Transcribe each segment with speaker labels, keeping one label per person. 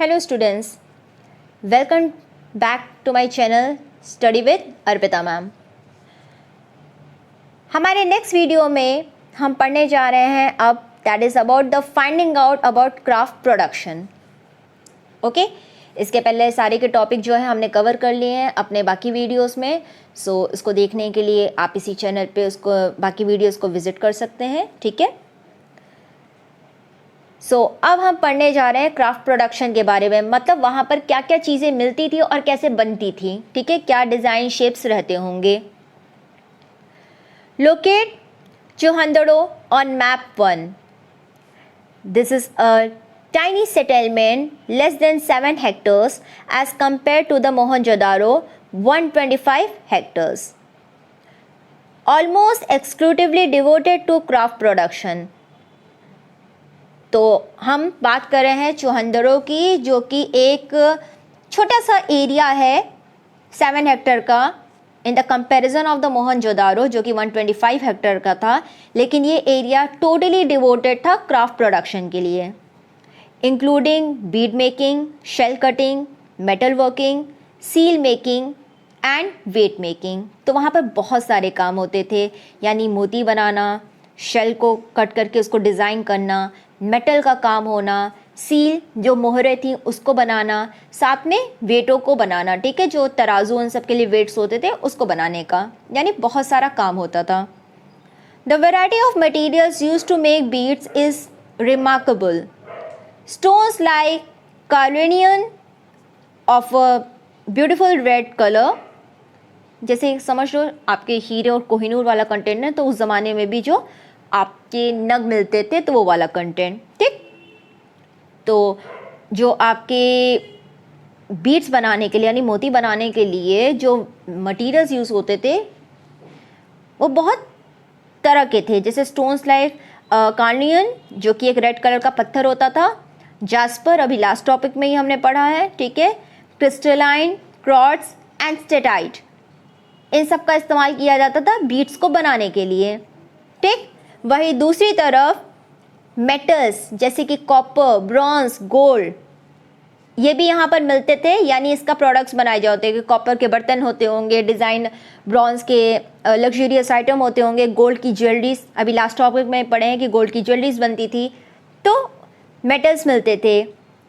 Speaker 1: Hello students, welcome back to my channel study with Arpita ma'am. हमारे next video में हम पढ़ने जा रहे हैं अब that is about the finding out about craft production. Okay, इसके पहले सारे के टॉपिक जो है हमने कवर कर लिए हैं अपने बाकी वीडियोस में। सो इसको देखने के लिए आप इसी चैनल पे उसको बाकी वीडियोस को विज़िट कर सकते हैं, ठीक है। अब हम पढ़ने जा रहे हैं क्राफ्ट प्रोडक्शन के बारे में, मतलब वहाँ पर क्या क्या चीज़ें मिलती थी और कैसे बनती थी, ठीक है, क्या डिज़ाइन शेप्स रहते होंगे। Locate Chanhudaro on map 1। This is a tiny settlement less than 7 hectares as compared to the Mohenjo-daro 125 hectares. Almost exclusively devoted to craft production. तो हम बात कर रहे हैं चुहंदड़ो की, जो कि एक छोटा सा एरिया है 7 हेक्टर का in the comparison of the Mohenjodaro जो कि 125 हेक्टर का था, लेकिन ये एरिया टोटली डिवोटेड था क्राफ्ट प्रोडक्शन के लिए, including bead making, shell cutting, metal working, seal making and weight making. तो वहाँ पर बहुत सारे काम होते थे, यानी मोती बनाना, शेल को कट करके उसको डिज़ाइन करना, मेटल का काम होना, सील जो मोहरें थी उसको बनाना, साथ में वेटों को बनाना, ठीक है, जो तराजू उन सब के लिए वेट्स होते थे उसको बनाने का, यानी बहुत सारा काम होता था। The variety of materials used to make beads is remarkable. Stones like carnelian of a beautiful red colour, जैसे समझ लो आपके हीरे और कोहिनूर वाला कंटेंट है, तो उस ज़माने में भी जो आपके नग मिलते थे तो वो वाला कंटेंट, ठीक। तो जो आपके बीड्स बनाने के लिए यानी मोती बनाने के लिए जो मटेरियल्स यूज़ होते थे वो बहुत तरह के थे, जैसे स्टोन्स लाइक कार्नियन जो कि एक रेड कलर का पत्थर होता था, जास्पर अभी लास्ट टॉपिक में ही हमने पढ़ा है, ठीक है, क्रिस्टलाइन, क्वार्ट्ज एंड स्टेटाइट, इन सब का इस्तेमाल किया जाता था बीड्स को बनाने के लिए, ठीक। वही दूसरी तरफ मेटल्स जैसे कि कॉपर, ब्रॉन्ज, गोल्ड, ये भी यहाँ पर मिलते थे, यानी इसका प्रोडक्ट्स बनाए जाते हैं। कॉपर के बर्तन होते होंगे, डिज़ाइन ब्रॉन्ज के लग्जरियस आइटम होते होंगे, गोल्ड की ज्वेलरीज, अभी लास्ट टॉपिक में पढ़े हैं कि गोल्ड की ज्वेलरीज बनती थी, तो मेटल्स मिलते थे।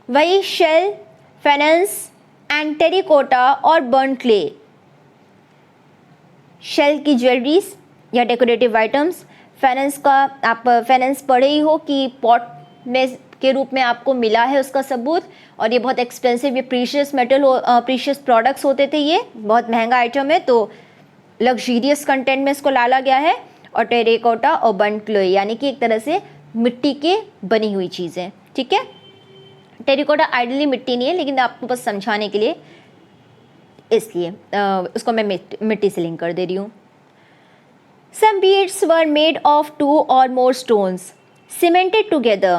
Speaker 1: वही शेल, फेनेंस एंड टेरिकोटा और बर्न क्ले, शेल की ज्वेलरीज या डेकोरेटिव आइटम्स। फेनेंस का आप फेनेंस पढ़े ही हो कि पॉट में के रूप में आपको मिला है उसका सबूत, और ये बहुत एक्सपेंसिव, ये प्रीशियस मेटल प्रीशियस प्रोडक्ट्स होते थे, ये बहुत महंगा आइटम है, तो लग्जरियस कंटेंट में इसको डाला गया है। और टेरिकोटा और बर्न क्ले यानी कि एक तरह से मिट्टी के बनी हुई चीज़ें, ठीक है। टेरिकोटा आइडियली मिट्टी नहीं है, लेकिन आपको बस समझाने के लिए इसलिए उसको मैं मिट्टी से लिंक कर दे रही हूँ। Some beads were made of 2 or more stones cemented together.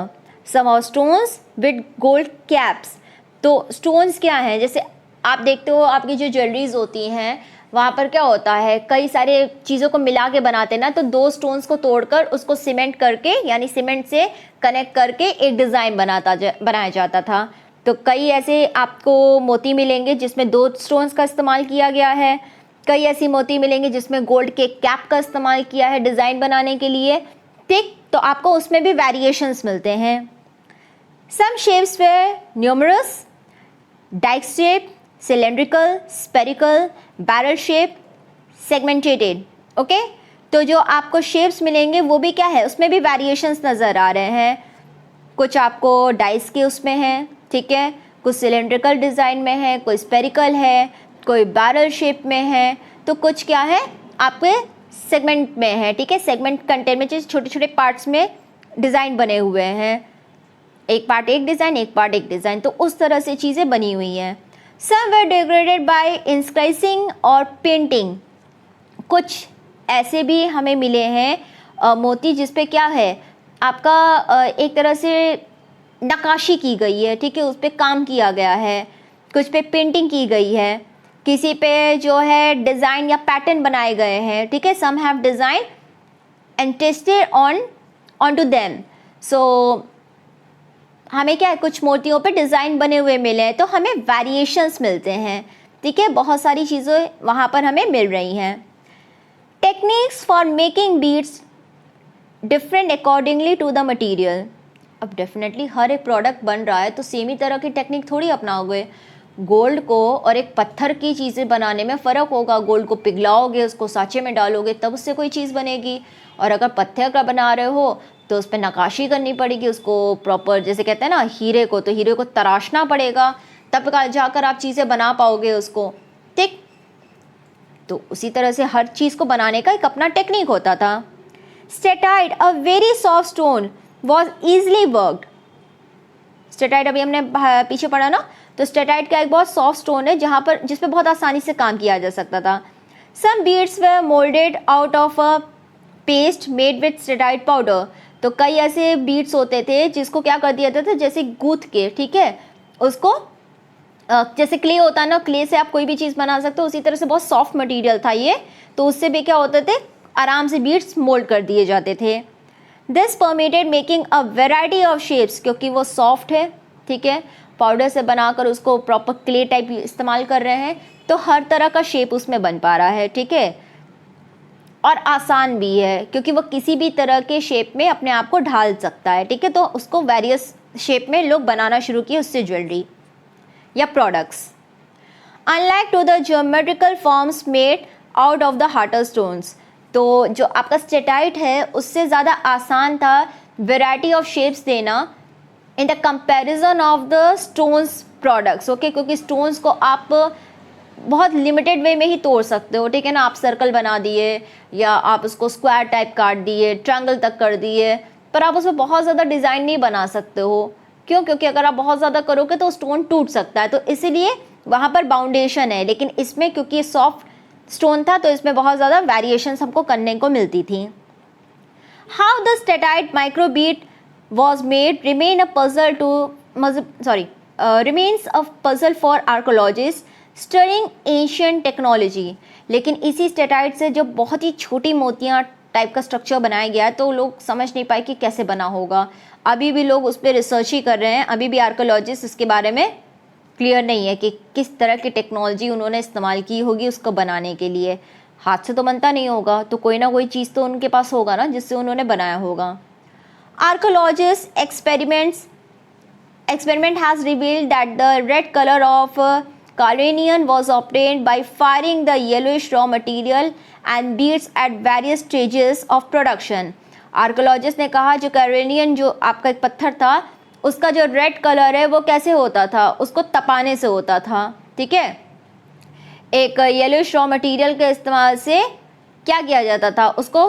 Speaker 1: Some are stones with gold caps. तो stones क्या हैं, जैसे आप देखते हो आपकी जो ज्वेलरीज होती हैं वहाँ पर क्या होता है, कई सारे चीज़ों को मिला के बनाते हैं ना, तो 2 स्टोन्स को तोड़कर उसको सीमेंट करके यानी सीमेंट से कनेक्ट करके एक डिज़ाइन बनाया जाता था। तो कई ऐसे आपको मोती मिलेंगे जिसमें 2 स्टोन्स का इस्तेमाल किया गया है, कई ऐसी मोती मिलेंगे जिसमें गोल्ड के कैप का इस्तेमाल किया है डिज़ाइन बनाने के लिए, ठीक। तो आपको उसमें भी वेरिएशंस मिलते हैं। Some shapes were numerous, disc shape, cylindrical, spherical, barrel shape, segmented, okay. तो जो आपको शेप्स मिलेंगे वो भी क्या है, उसमें भी वेरिएशंस नज़र आ रहे हैं। कुछ आपको डाइस के उसमें हैं, ठीक है, कुछ सिलेंड्रिकल डिज़ाइन में है, कोई स्पेरिकल है, कोई बैरल शेप में है, तो कुछ क्या है आपके सेगमेंट में है, ठीक है, सेगमेंट कंटेंट में छोटे छोटे पार्ट्स में डिज़ाइन बने हुए हैं, एक पार्ट एक डिज़ाइन, एक पार्ट एक डिज़ाइन, तो उस तरह से चीज़ें बनी हुई हैं। सम वर डेकोरेटेड बाय इंस्क्राइसिंग और पेंटिंग, कुछ ऐसे भी हमें मिले हैं मोती जिस पे क्या है आपका एक तरह से नक्काशी की गई है, ठीक है, उस पर काम किया गया है, कुछ पे पेंटिंग की गई है, किसी पे जो है डिज़ाइन या पैटर्न बनाए गए हैं, ठीक है। Some have design and tested on to them, so हमें क्या है, कुछ मूर्तियों पे डिज़ाइन बने हुए मिले हैं, तो हमें वेरिएशंस मिलते हैं, ठीक है, बहुत सारी चीज़ें वहाँ पर हमें मिल रही हैं। Techniques for making beads different accordingly to the material. अब डेफिनेटली हर एक प्रोडक्ट बन रहा है तो सेम ही तरह की टेक्निक थोड़ी अपनाओगे। गोल्ड को और एक पत्थर की चीज़ें बनाने में फ़र्क होगा। गोल्ड को पिघलाओगे, उसको सांचे में डालोगे, तब उससे कोई चीज़ बनेगी। और अगर पत्थर का बना रहे हो तो उस पर नक्काशी करनी पड़ेगी, उसको प्रॉपर, जैसे कहते हैं ना हीरे को, तो हीरे को तराशना पड़ेगा, तब जाकर आप चीज़ें बना पाओगे उसको, ठीक। तो उसी तरह से हर चीज़ को बनाने का एक अपना टेक्निक होता था। Steatite, a very soft stone, was easily worked. Steatite अभी हमने पीछे पढ़ा ना, तो स्टेटाइट का एक बहुत सॉफ्ट स्टोन है जहाँ पर, जिस पे बहुत आसानी से काम किया जा सकता था। Some beads were moulded out of a paste made with steatite powder. तो कई ऐसे बीड्स होते थे जिसको क्या कर दिया जाता था, जैसे गूंथ के, ठीक है, उसको जैसे क्ले होता है ना, क्ले से आप कोई भी चीज़ बना सकते हो, उसी तरह से बहुत सॉफ्ट मटेरियल था ये, तो उससे भी क्या होते थे, आराम से बीड्स मोल्ड कर दिए जाते थे। This permitted making a variety of shapes, क्योंकि वो सॉफ्ट है, ठीक है, पाउडर से बनाकर उसको प्रॉपर क्ले टाइप इस्तेमाल कर रहे हैं, तो हर तरह का शेप उसमें बन पा रहा है, ठीक है, और आसान भी है क्योंकि वो किसी भी तरह के शेप में अपने आप को ढाल सकता है, ठीक है। तो उसको वेरियस शेप में लोग बनाना शुरू किए उससे ज्वेलरी या products. Unlike to the geometrical forms made out of the harder stones, तो जो आपका स्टेटाइट है उससे ज़्यादा आसान था वेराइटी ऑफ शेप्स देना इन the comparison of the stones products, okay, क्योंकि स्टोन्स को आप बहुत लिमिटेड वे में ही तोड़ सकते हो, ठीक है ना। आप सर्कल बना दिए या आप उसको स्क्वायर टाइप काट दिए, ट्रायंगल तक कर दिए, पर आप उसमें बहुत ज़्यादा डिज़ाइन नहीं बना सकते हो। क्यों? क्योंकि अगर आप बहुत ज़्यादा करोगे तो स्टोन टूट सकता है, तो इसीलिए वहाँ पर बाउंडेशन है। लेकिन इसमें क्योंकि सॉफ्ट स्टोन था तो इसमें बहुत ज़्यादा वेरिएशंस हमको करने को मिलती थी। How the steatite microbead was made remain a puzzle to remains a puzzle for archaeologists studying ancient technology। लेकिन इसी स्टेटाइट से जब बहुत ही छोटी मोतियाँ टाइप का स्ट्रक्चर बनाया गया तो लोग समझ नहीं पाए कि कैसे बना होगा। अभी भी लोग उस पर रिसर्च ही कर रहे हैं, अभी भी आर्कियोलॉजिस्ट इसके बारे में क्लियर नहीं है कि किस तरह की टेक्नोलॉजी उन्होंने इस्तेमाल की होगी उसको बनाने के लिए। हाथ से तो बनता नहीं होगा, तो कोई ना कोई चीज़ तो उनके पास होगा ना जिससे उन्होंने बनाया होगा। Archaeologist experiment has revealed that the red color of Carillion was obtained by firing the yellowish raw material and beads at various stages of production। Archaeologist ने कहा जो कैरेलियन, जो आपका एक पत्थर था, उसका जो रेड कलर है वो कैसे होता था, उसको तपाने से होता था, ठीक है। एक येलोइश रॉ मटेरियल के इस्तेमाल से क्या किया जाता था, उसको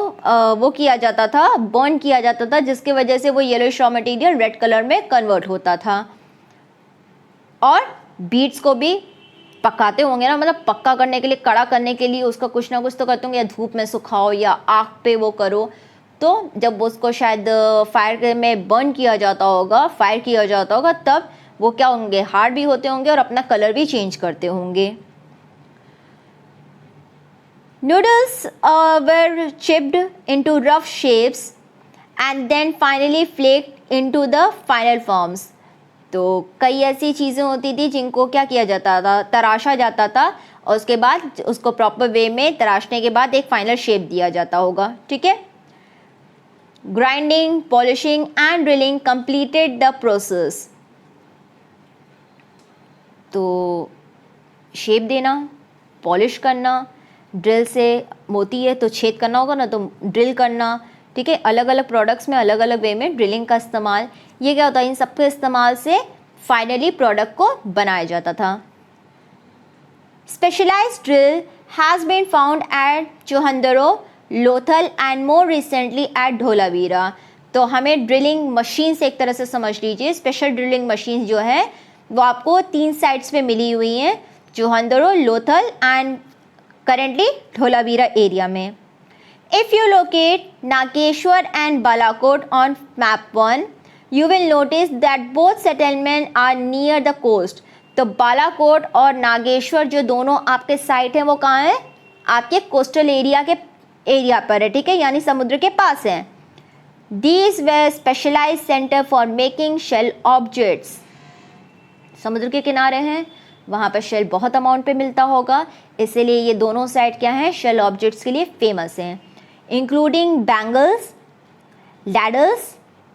Speaker 1: वो किया जाता था, बर्न किया जाता था, जिसकी वजह से वो yellowish raw material red colour में कन्वर्ट होता था। और बीड्स को भी पकाते होंगे ना, मतलब पक्का करने के लिए, कड़ा करने के लिए उसका कुछ ना कुछ तो करते होंगे, या धूप में सुखाओ या आग पे वो करो। तो जब उसको शायद फायर में बर्न किया जाता होगा, फायर किया जाता होगा, तब वो क्या होंगे, हार्ड भी होते होंगे और अपना कलर भी चेंज करते होंगे। Noodles were chipped into rough shapes and then finally flaked into the final forms। तो कई ऐसी चीज़ें होती थी जिनको क्या किया जाता था, तराशा जाता था, और उसके बाद उसको प्रॉपर वे में तराशने के बाद एक फाइनल शेप दिया जाता होगा, ठीक है। Grinding, polishing and drilling completed the process. तो शेप देना, पॉलिश करना, ड्रिल से मोती है तो छेद करना होगा ना, तो ड्रिल करना, ठीक है। अलग अलग प्रोडक्ट्स में अलग अलग वे में ड्रिलिंग का इस्तेमाल, ये क्या होता है, इन सब के इस्तेमाल से फाइनली प्रोडक्ट को बनाया जाता था। Specialised drill has been found at Chanhudaro, Lothal and more recently at Dholavira. तो हमें ड्रिलिंग मशीन से एक तरह से समझ लीजिए, स्पेशल ड्रिलिंग मशीन जो है वो आपको 3 साइट्स पे मिली हुई हैं, Chanhudaro, Lothal and currently Dholavira area में। If you locate Nageshwar and Balakot on map 1 you will notice that both settlement are near the coast. तो बालाकोट और नागेश्वर जो दोनों आपके साइट हैं वो कहाँ हैं, आपके कोस्टल एरिया पर है, ठीक है, यानी समुद्र के पास हैं। These were specialized center for making shell objects. समुद्र के किनारे हैं, वहाँ पर शेल बहुत अमाउंट पे मिलता होगा, इसीलिए ये दोनों साइड क्या हैं, शेल ऑब्जेक्ट्स के लिए फेमस हैं, including bangles, ladders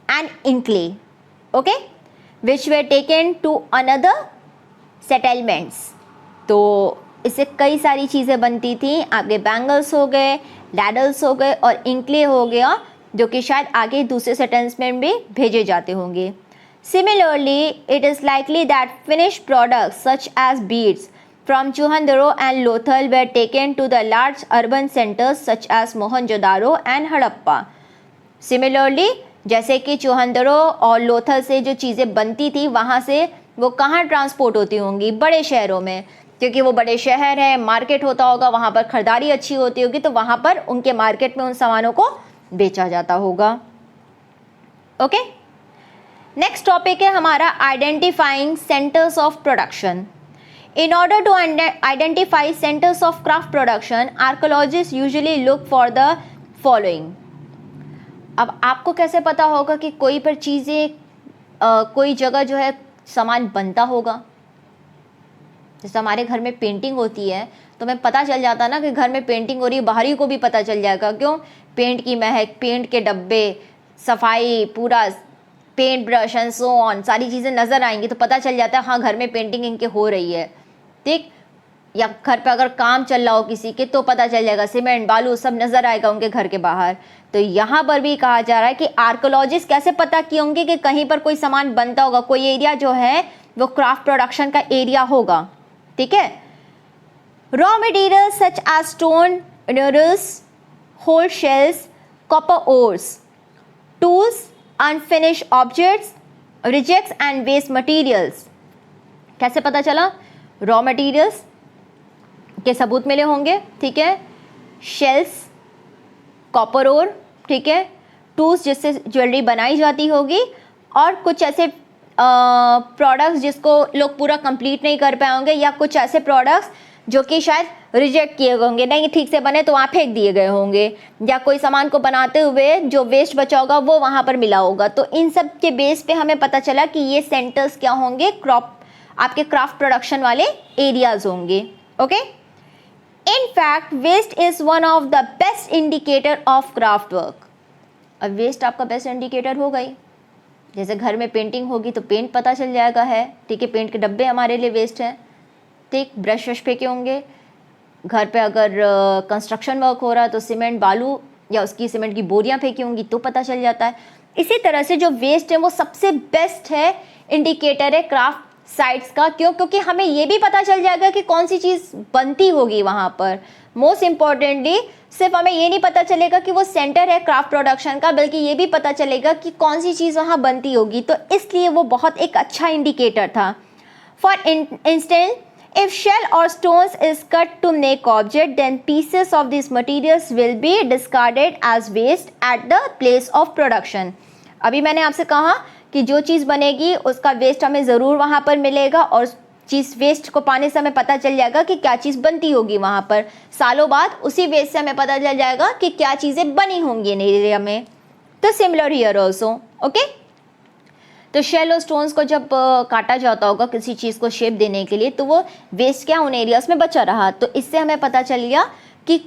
Speaker 1: and inlay, okay, which were taken to another settlements. तो इससे कई सारी चीज़ें बनती थी, आपके बैंगल्स हो गए, लैडर्स हो गए और इंक्ले हो गया, जो कि शायद आगे दूसरे सेटलमेंट में भेजे जाते होंगे। Similarly, it is likely that finished products such as beads from Chuhandaro and Lothal were taken to the large urban centers such as Mohenjo-daro and Harappa. Similarly, जैसे कि चूहंदरो और लोथल से जो चीज़ें बनती थी वहाँ से वो कहाँ ट्रांसपोर्ट होती होंगी, बड़े शहरों में, क्योंकि वो बड़े शहर है, मार्केट होता होगा, वहाँ पर खरीदारी अच्छी होती होगी, तो वहाँ पर उनके मार्केट में उन सामानों को बेचा जाता होगा। ओके, नेक्स्ट टॉपिक है हमारा identifying centres of production. In order to identify centres of craft production, archaeologist usually look for the following. अब आपको कैसे पता होगा कि कोई पर चीज़ें कोई जगह जो है सामान बनता होगा? जैसे हमारे घर में पेंटिंग होती है तो हमें पता चल जाता ना कि घर में पेंटिंग हो रही है, बाहरी को भी पता चल जाएगा। क्यों? पेंट की महक, पेंट के डब्बे, सफाई, पूरा paint brush and so on, सारी चीज़ें नज़र आएंगी तो पता चल जाता है हाँ घर में पेंटिंग इनके हो रही है, ठीक। या घर पे अगर काम चल रहा हो किसी के तो पता चल जाएगा, सीमेंट बालू सब नज़र आएगा उनके घर के बाहर। तो यहाँ पर भी कहा जा रहा है कि आर्कोलॉजिस्ट कैसे पता किए होंगे कि कहीं पर कोई सामान बनता होगा, कोई एरिया जो है वो क्राफ्ट प्रोडक्शन का एरिया होगा, ठीक है। Raw materials such as stone, minerals, whole shells, copper ores, tools, unfinished objects, rejects and waste materials. कैसे पता चला? रॉ मटेरियल्स के सबूत मिले होंगे, ठीक है, शेल्स, कॉपर ओर, ठीक है, टूल्स जिससे ज्वेलरी बनाई जाती होगी, और कुछ ऐसे प्रोडक्ट्स जिसको लोग पूरा कंप्लीट नहीं कर पाए होंगे, या कुछ ऐसे प्रोडक्ट्स जो कि शायद रिजेक्ट किए गए होंगे, नहीं ठीक से बने तो वहाँ फेंक दिए गए होंगे, या कोई सामान को बनाते हुए जो वेस्ट बचा होगा वो वहाँ पर मिला होगा। तो इन सब के बेस पे हमें पता चला कि ये सेंटर्स क्या होंगे, आपके क्राफ्ट प्रोडक्शन वाले एरियाज होंगे, okay. In fact waste is one of the best indicator of craft work. अब वेस्ट आपका बेस्ट इंडिकेटर हो गई, जैसे घर में पेंटिंग होगी तो पेंट पता चल जाएगा है, ठीक है, पेंट के डब्बे हमारे लिए वेस्ट हैं, ठीक, ब्रश व्रश फेंके होंगे, घर पे अगर कंस्ट्रक्शन वर्क हो रहा है तो सीमेंट बालू या उसकी सीमेंट की बोरियां फेंकी होंगी तो पता चल जाता है। इसी तरह से जो वेस्ट है वो सबसे बेस्ट है इंडिकेटर है क्राफ्ट साइट्स का। क्यों? क्योंकि हमें ये भी पता चल जाएगा कि कौन सी चीज़ बनती होगी वहाँ पर। मोस्ट इम्पॉर्टेंटली सिर्फ हमें ये नहीं पता चलेगा कि वो सेंटर है क्राफ्ट प्रोडक्शन का, बल्कि ये भी पता चलेगा कि कौन सी चीज़ वहाँ बनती होगी, तो इसलिए वो बहुत एक अच्छा इंडिकेटर था। For instance, if shell or stones is cut to make object, then pieces of these materials will be discarded as waste at the place of production. अभी मैंने आपसे कहा कि जो चीज़ बनेगी उसका वेस्ट हमें ज़रूर वहाँ पर मिलेगा, और चीज़ वेस्ट को पाने से हमें पता चल जाएगा कि क्या चीज़ बनती होगी वहाँ पर। सालों बाद उसी वेस्ट से हमें पता चल जाएगा कि क्या चीज़ें बनी होंगी इन एरिया में। तो सिमिलर हियर ऑल्सो, ओके। तो शेल और स्टोन्स को जब काटा जाता होगा किसी चीज़ को शेप देने के लिए, तो वो वेस्ट क्या उन एरियाज में बचा रहा, तो इससे हमें पता चल गया कि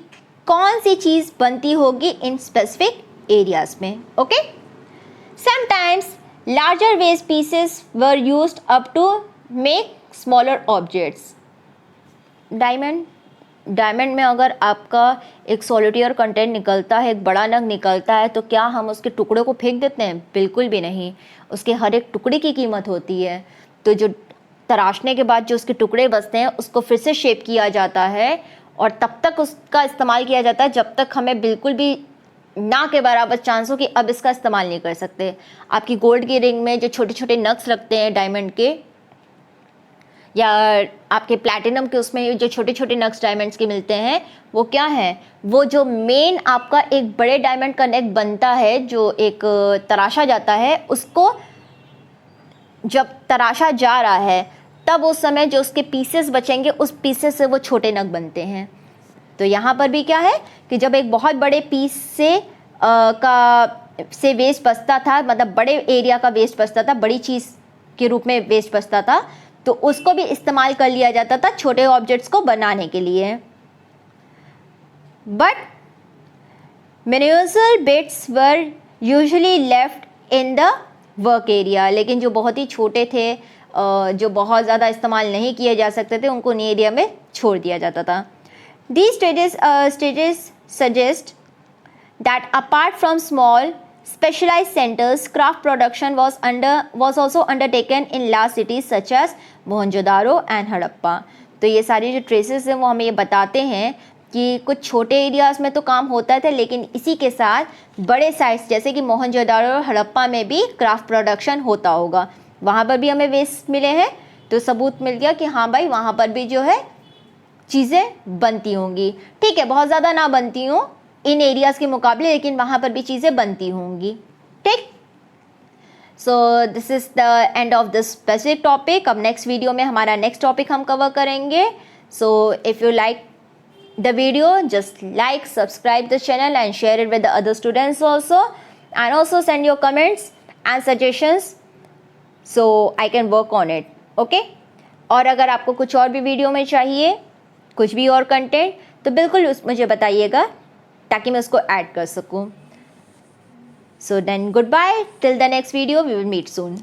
Speaker 1: कौन सी चीज़ बनती होगी इन स्पेसिफिक एरियाज में, okay. Sometimes larger waste pieces were used up to make smaller objects. Diamond में अगर आपका एक सॉलिटेयर कंटेंट निकलता है, एक बड़ा नग निकलता है, तो क्या हम उसके टुकड़े को फेंक देते हैं? बिल्कुल भी नहीं, उसके हर एक टुकड़े की कीमत होती है। तो जो तराशने के बाद जो उसके टुकड़े बचते हैं उसको फिर से शेप किया जाता है, और तब तक उसका इस्तेमाल किया जाता है जब तक हमें बिल्कुल भी ना के बराबर चांस हो कि अब इसका इस्तेमाल नहीं कर सकते। आपकी गोल्ड की रिंग में जो छोटे छोटे नग्स लगते हैं डायमंड के, या आपके प्लैटिनम के उसमें जो छोटे छोटे नग्स डायमंड्स के मिलते हैं, वो क्या है? वो जो मेन आपका एक बड़े डायमंड का नेक बनता है, जो एक तराशा जाता है, उसको जब तराशा जा रहा है तब उस समय जो उसके पीसेस बचेंगे उस पीसेस से वो छोटे नग बनते हैं। तो यहाँ पर भी क्या है कि जब एक बहुत बड़े पीस से का से वेस्ट बचता था, मतलब बड़े एरिया का वेस्ट बचता था, बड़ी चीज़ के रूप में वेस्ट बचता था, तो उसको भी इस्तेमाल कर लिया जाता था छोटे ऑब्जेक्ट्स को बनाने के लिए। But miniature bits were usually left in the work area, लेकिन जो बहुत ही छोटे थे, जो बहुत ज़्यादा इस्तेमाल नहीं किए जा सकते थे, उनको उन्हीं एरिया में छोड़ दिया जाता था। These stages suggest that apart from small specialized centers, craft production was also undertaken in large cities such as Mohenjo-daro and Harappa। तो ये सारी जो ट्रेसेस हैं वो हमें ये बताते हैं कि कुछ छोटे एरियाज़ में तो काम होता था, लेकिन इसी के साथ बड़े साइट्स जैसे कि मोहनजोदारो और हड़प्पा में भी क्राफ्ट प्रोडक्शन होता होगा। वहाँ पर भी हमें वेस्ट मिले हैं, तो सबूत मिल गया कि हाँ भाई वहाँ पर भी जो है चीज़ें बनती होंगी। ठीक है, बहुत ज़्यादा ना बनती हों इन एरियाज़ के मुकाबले, लेकिन वहाँ पर भी चीज़ें बनती होंगी। ठीक, so this is the end of this specific topic. अब नेक्स्ट वीडियो में हमारा नेक्स्ट टॉपिक हम कवर करेंगे। So if you like the video, just like, subscribe the channel and share it with the other students also, and also send your comments and suggestions so I can work on it, okay? और अगर आपको कुछ और भी video में चाहिए, कुछ भी और कंटेंट, तो बिल्कुल मुझे बताइएगा ताकि मैं उसको ऐड कर सकूँ। So then goodbye till the next video, we will meet soon.